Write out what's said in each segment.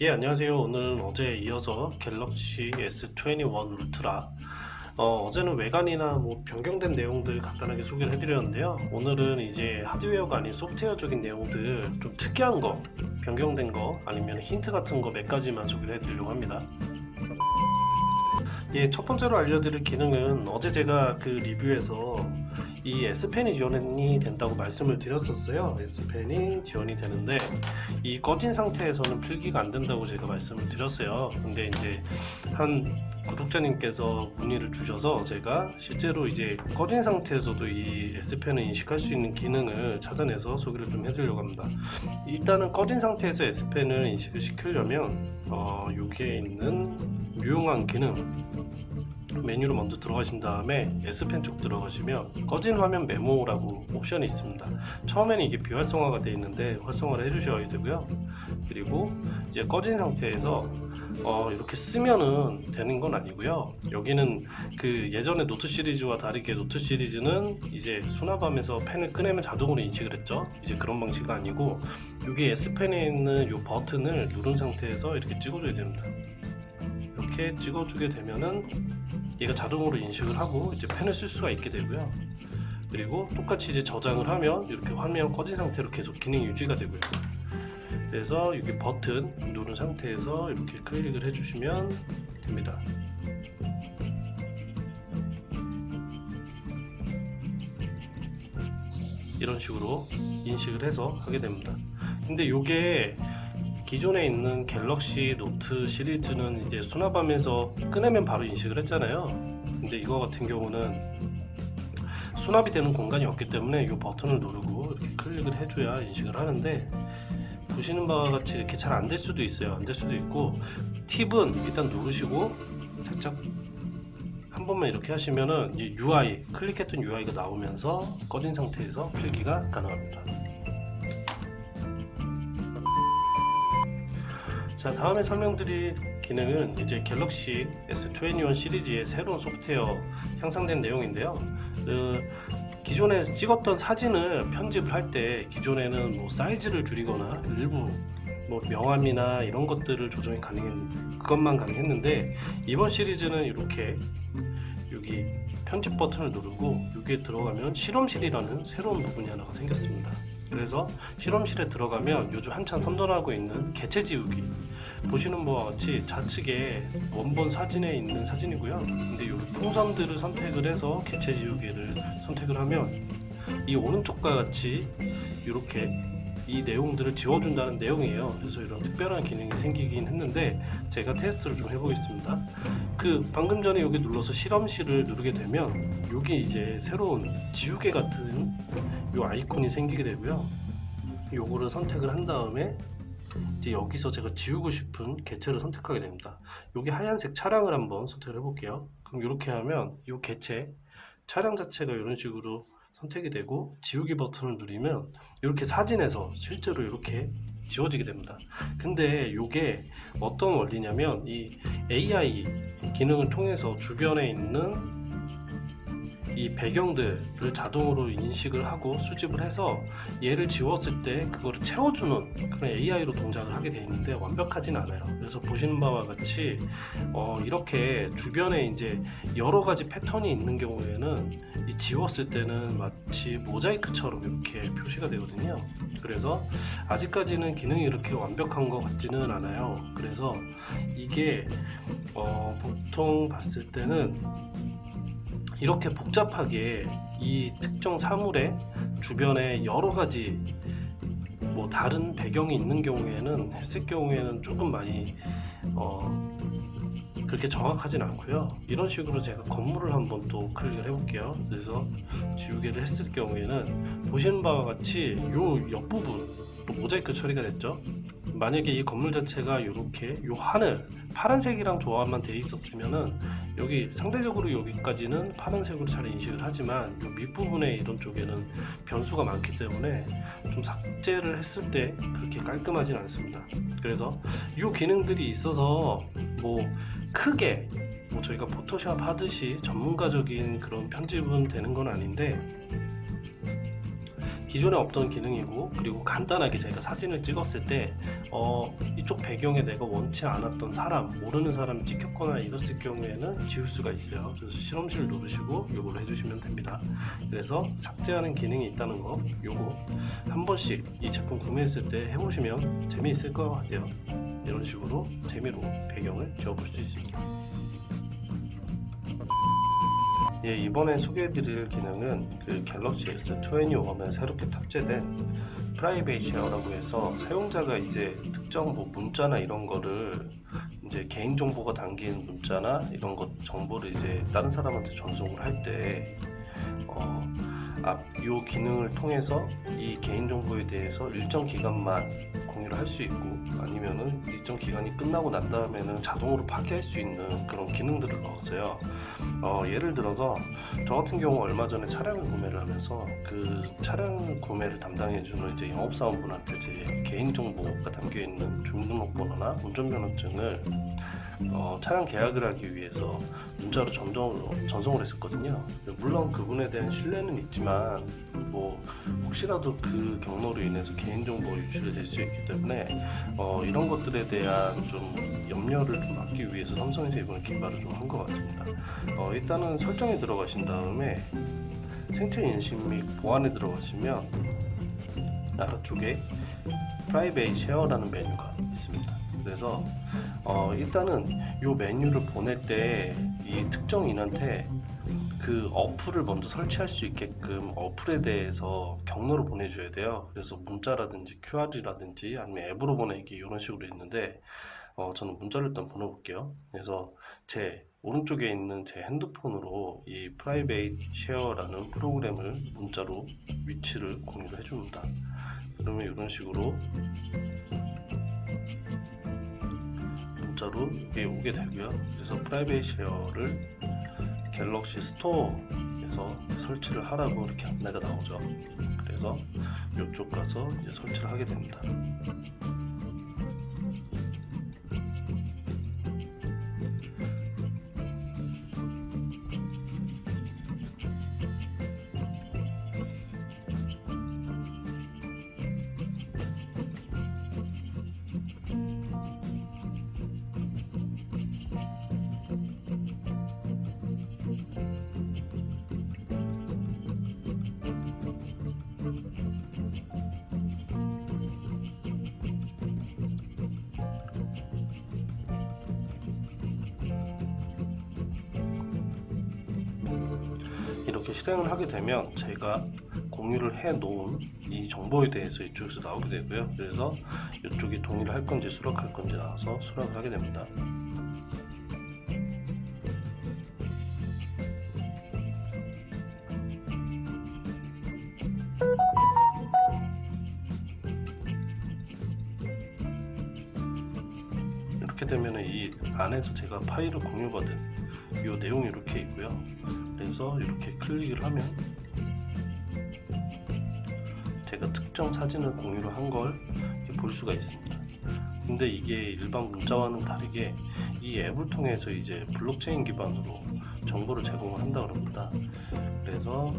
예, 안녕하세요. 오늘은 어제에 이어서 갤럭시 S21 울트라 어제는 외관이나 변경된 내용들 간단하게 소개를 해드렸는데요. 오늘은 이제 하드웨어가 아닌 소프트웨어적인 내용들 좀 특이한 거, 변경된 거 아니면 힌트 같은 거 몇 가지만 소개를 해드리려고 합니다. 예, 첫 번째로 알려드릴 기능은 어제 제가 그 리뷰에서 이 S펜이 지원이 된다고 말씀을 드렸었어요. S펜이 지원이 되는데 이 꺼진 상태에서는 필기가 안 된다고 제가 말씀을 드렸어요. 근데 이제 한 구독자님께서 문의를 주셔서 제가 실제로 이제 꺼진 상태에서도 이 S펜을 인식할 수 있는 기능을 찾아내서 소개를 좀 해드리려고 합니다. 일단은 꺼진 상태에서 S펜을 인식을 시키려면 여기에 있는 유용한 기능 메뉴로 먼저 들어가신 다음에 S펜 쪽 들어가시면 꺼진 화면 메모라고 옵션이 있습니다. 처음에는 이게 비활성화가 되어 있는데 활성화를 해주셔야 되고요. 그리고 이제 꺼진 상태에서 이렇게 쓰면은 되는 건 아니고요. 여기는 그 예전에 노트 시리즈와 다르게 노트 시리즈는 이제 수납함에서 펜을 꺼내면 자동으로 인식을 했죠. 이제 그런 방식이 아니고 여기 S펜에 있는 이 버튼을 누른 상태에서 이렇게 찍어줘야 됩니다. 이렇게 찍어주게 되면은 얘가 자동으로 인식을 하고 이제 펜을 쓸 수가 있게 되고요. 그리고 똑같이 이제 저장을 하면 이렇게 화면 꺼진 상태로 계속 기능이 유지가 되고요. 그래서 여기 버튼 누른 상태에서 이렇게 클릭을 해주시면 됩니다. 이런 식으로 인식을 해서 하게 됩니다. 근데 이게 기존에 있는 갤럭시 노트 시리즈는 이제 수납함에서 꺼내면 바로 인식을 했잖아요. 근데 이거 같은 경우는 수납이 되는 공간이 없기 때문에 이 버튼을 누르고 이렇게 클릭을 해줘야 인식을 하는데 보시는 바와 같이 이렇게 잘 안 될 수도 있어요. 안 될 수도 있고 팁은 일단 누르시고 살짝 한 번만 이렇게 하시면은 이 UI 클릭했던 UI가 나오면서 꺼진 상태에서 필기가 가능합니다. 자, 다음에 설명드릴 기능은 이제 갤럭시 S21 시리즈의 새로운 소프트웨어 향상된 내용인데요. 기존에 찍었던 사진을 편집을 할 때 기존에는 사이즈를 줄이거나 일부 명암이나 이런 것들을 조정이 그것만 가능했는데 이번 시리즈는 이렇게 여기 편집 버튼을 누르고 여기에 들어가면 실험실이라는 새로운 부분이 하나가 생겼습니다. 그래서 실험실에 들어가면 요즘 한창 선전하고 있는 개체 지우기 보시는 바와 같이 좌측에 원본 사진에 있는 사진이고요. 근데 여기 풍선들을 선택을 해서 개체 지우기를 선택을 하면 이 오른쪽과 같이 이렇게 이 내용들을 지워준다는 내용이에요. 그래서 이런 특별한 기능이 생기긴 했는데 제가 테스트를 좀 해보겠습니다. 방금 전에 여기 눌러서 실험실을 누르게 되면 여기 이제 새로운 지우개 같은 요 아이콘이 생기게 되고요. 요거를 선택을 한 다음에 이제 여기서 제가 지우고 싶은 개체를 선택하게 됩니다. 여기 하얀색 차량을 한번 선택을 해볼게요. 그럼 이렇게 하면 이 개체 차량 자체가 이런 식으로 선택이 되고 지우기 버튼을 누르면 이렇게 사진에서 실제로 이렇게 지워지게 됩니다. 근데 이게 어떤 원리냐면 이 AI 기능을 통해서 주변에 있는 이 배경들을 자동으로 인식을 하고 수집을 해서 얘를 지웠을 때 그거를 채워주는 그런 AI로 동작을 하게 되어 있는데 완벽하진 않아요. 그래서 보시는 바와 같이 이렇게 주변에 이제 여러 가지 패턴이 있는 경우에는 이 지웠을 때는 마치 모자이크처럼 이렇게 표시가 되거든요. 그래서 아직까지는 기능이 이렇게 완벽한 것 같지는 않아요. 그래서 이게 보통 봤을 때는 이렇게 복잡하게 이 특정 사물의 주변에 여러 가지 다른 배경이 있는 경우에는 했을 경우에는 조금 많이 그렇게 정확하진 않고요. 이런 식으로 제가 건물을 한번 또 클릭을 해볼게요. 그래서 지우개를 했을 경우에는 보시는 바와 같이 요 옆부분 또 모자이크 처리가 됐죠. 만약에 이 건물 자체가 이렇게 요 하늘 파란색이랑 조합만 되어 있었으면은 여기 상대적으로 여기까지는 파란색으로 잘 인식을 하지만 요 밑부분에 이런 쪽에는 변수가 많기 때문에 좀 삭제를 했을 때 그렇게 깔끔하진 않습니다. 그래서 이 기능들이 있어서 크게 저희가 포토샵 하듯이 전문가적인 그런 편집은 되는 건 아닌데 기존에 없던 기능이고, 그리고 간단하게 제가 사진을 찍었을 때 이쪽 배경에 내가 원치 않았던 사람, 모르는 사람이 찍혔거나 이랬을 경우에는 지울 수가 있어요. 그래서 실험실 누르시고 요걸 해주시면 됩니다. 그래서 삭제하는 기능이 있다는 거, 요거 한 번씩 이 제품 구매했을 때 해보시면 재미있을 것 같아요. 이런 식으로 재미로 배경을 지워볼 수 있습니다. 예, 이번에 소개해드릴 기능은 그 갤럭시 S21에 새롭게 탑재된 프라이베이트 쉐어라고 해서, 사용자가 이제 특정 뭐 문자나 이런 거를 이제 개인정보가 담긴 문자나 이런 것 정보를 이제 다른 사람한테 전송을 할 때 이 기능을 통해서 이 개인정보에 대해서 일정 기간만 공유를 할 수 있고, 아니면은 일정 기간이 끝나고 난 다음에는 자동으로 파기할 수 있는 그런 기능들을 넣었어요. 예를 들어서 저 같은 경우 얼마 전에 차량을 구매를 하면서 그 차량 구매를 담당해주는 이제 영업사원분한테 제 개인정보가 담겨있는 주민등록번호나 운전면허증을 차량 계약을 하기 위해서 문자로 전송을 했었거든요. 물론 그분에 대한 신뢰는 있지만 뭐 혹시라도 그 경로로 인해서 개인정보 유출이 될 수 있기 때문에 이런 것들에 대한 좀 염려를 좀 막기 위해서 삼성에서 이번에 개발을 좀 한 것 같습니다. 일단은 설정에 들어가신 다음에 생체 인식 및 보안에 들어가시면 아래쪽에 프라이베이트 쉐어라는 메뉴가 있습니다. 그래서 일단은 이 메뉴를 보낼 때 이 특정인한테 그 어플을 먼저 설치할 수 있게끔 어플에 대해서 경로를 보내줘야 돼요. 그래서 문자라든지 QR이라든지 아니면 앱으로 보내기 이런 식으로 있는데, 저는 문자를 일단 보내볼게요. 그래서 제 오른쪽에 있는 제 핸드폰으로 이 프라이베이트 쉐어라는 프로그램을 문자로 위치를 공유를 해줍니다. 그러면 이런 식으로 문자로 이게 오게 되고요. 그래서 프라이베이트 쉐어를 갤럭시 스토어에서 설치를 하라고 이렇게 안내가 나오죠. 그래서 이쪽 가서 이제 설치를 하게 됩니다. 이렇게 실행을 하게 되면 제가 공유를 해 놓은 이 정보에 대해서 이쪽에서 나오게 되고요. 그래서 이쪽이 동의를 할 건지 수락할 건지 나와서 수락을 하게 됩니다. 이렇게 되면 이 안에서 제가 파일을 공유받은 이 내용이 이렇게 있고요. 그래서 이렇게 클릭을 하면 제가 특정 사진을 공유를 한 걸 볼 수가 있습니다. 근데 이게 일반 문자와는 다르게 이 앱을 통해서 이제 블록체인 기반으로 정보를 제공을 한다고 합니다. 그래서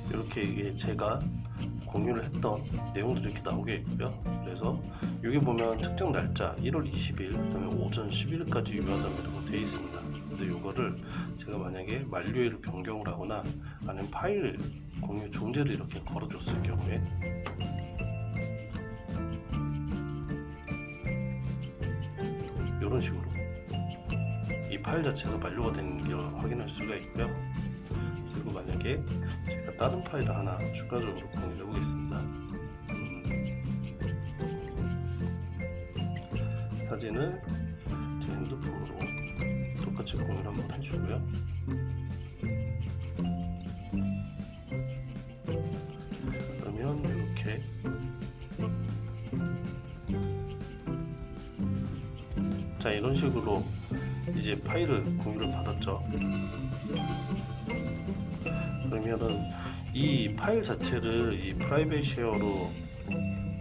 이렇게 이게 제가 공유를 했던 내용들이 이렇게 나오게 있고요. 그래서 여기 보면 특정 날짜 1월 20일 그다음에 오전 11일까지 유효하다고 되어 있습니다. 근데 이거를 제가 만약에 만료일을 변경을 하거나 아니면 파일 공유 중지를 이렇게 걸어줬을 경우에 이런 식으로 이 파일 자체가 만료가 되는 걸 확인할 수가 있고요. 그리고 만약에 제가 다른 파일을 하나 추가적으로 공유해 보겠습니다. 사진을 제 핸드폰으로 똑같이 공유를 한번 해주고요. 그러면 이렇게 자 이런 식으로 이제 파일을 공유를 받았죠. 그러면은 이 파일 자체를 이 프라이베이트 쉐어로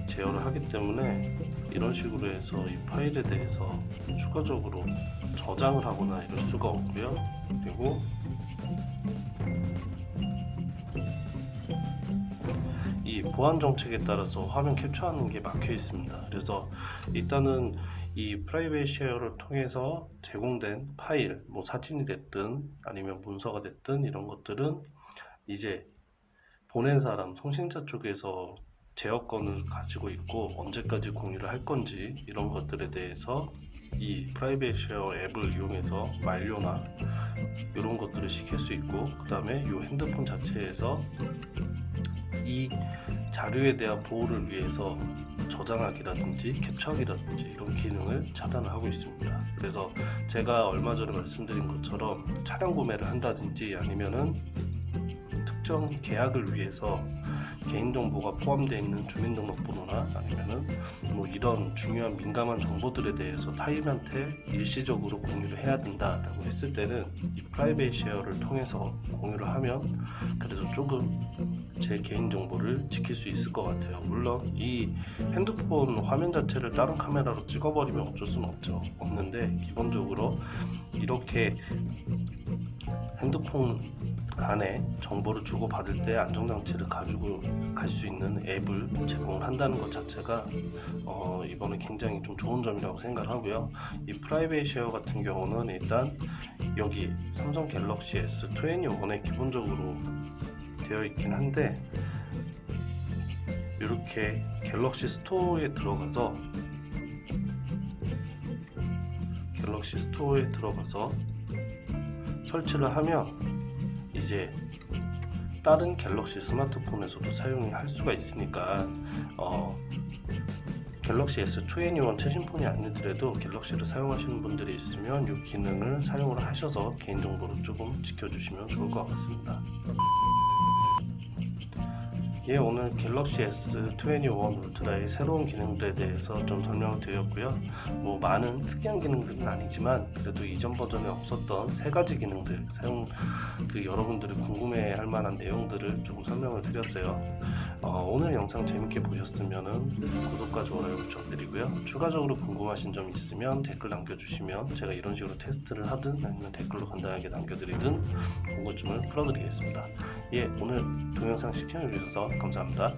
제어를 하기 때문에 이런 식으로 해서 이 파일에 대해서 추가적으로 저장을 하거나 이럴 수가 없고요. 그리고 보안 정책에 따라서 화면 캡처하는 게 막혀 있습니다. 그래서 일단은 이 프라이빗 쉐어를 통해서 제공된 파일, 뭐 사진이 됐든 아니면 문서가 됐든 이런 것들은 이제 보낸 사람, 송신자 쪽에서 제어권을 가지고 있고 언제까지 공유를 할 건지 이런 것들에 대해서 이 프라이빗 쉐어 앱을 이용해서 만료나 이런 것들을 시킬 수 있고, 그 다음에 이 핸드폰 자체에서 이 자료에 대한 보호를 위해서 저장하기라든지 캡처하기라든지 이런 기능을 차단을 하고 있습니다. 그래서 제가 얼마 전에 말씀드린 것처럼 차량 구매를 한다든지 아니면은 특정 계약을 위해서 개인정보가 포함되어 있는 주민등록번호나 아니면은 뭐 이런 중요한 민감한 정보들에 대해서 타인한테 일시적으로 공유를 해야 된다라고 했을 때는 이 프라이빗 쉐어를 통해서 공유를 하면 그래도 조금 제 개인정보를 지킬 수 있을 것 같아요. 물론 이 핸드폰 화면 자체를 다른 카메라로 찍어버리면 어쩔 수는 없는데 기본적으로 이렇게 핸드폰 안에 정보를 주고받을 때 안정장치를 가지고 갈 수 있는 앱을 제공을 한다는 것 자체가 이번에 굉장히 좀 좋은 점이라고 생각을 하고요. 이 프라이빗 쉐어 같은 경우는 일단 여기 삼성 갤럭시 S21에 기본적으로 되어 있긴 한데, 이렇게 갤럭시 스토어에 들어가서 설치를 하면 이제 다른 갤럭시 스마트폰에서도 사용을 할 수가 있으니까 갤럭시 S21 최신폰이 아니더라도 갤럭시를 사용하시는 분들이 있으면 이 기능을 사용을 하셔서 개인정보를 조금 지켜주시면 좋을 것 같습니다. 예, 오늘 갤럭시 S21 울트라의 새로운 기능들에 대해서 좀 설명을 드렸고요. 뭐 많은 특이한 기능들은 아니지만 그래도 이전 버전에 없었던 세 가지 기능들, 여러분들이 궁금해할 만한 내용들을 조금 설명을 드렸어요. 오늘 영상 재밌게 보셨으면 구독과 좋아요 부탁드리고요. 추가적으로 궁금하신 점 있으면 댓글 남겨주시면 제가 이런 식으로 테스트를 하든 아니면 댓글로 간단하게 남겨드리든 궁금증을 풀어드리겠습니다. 예, 오늘 동영상 시청해주셔서 감사합니다.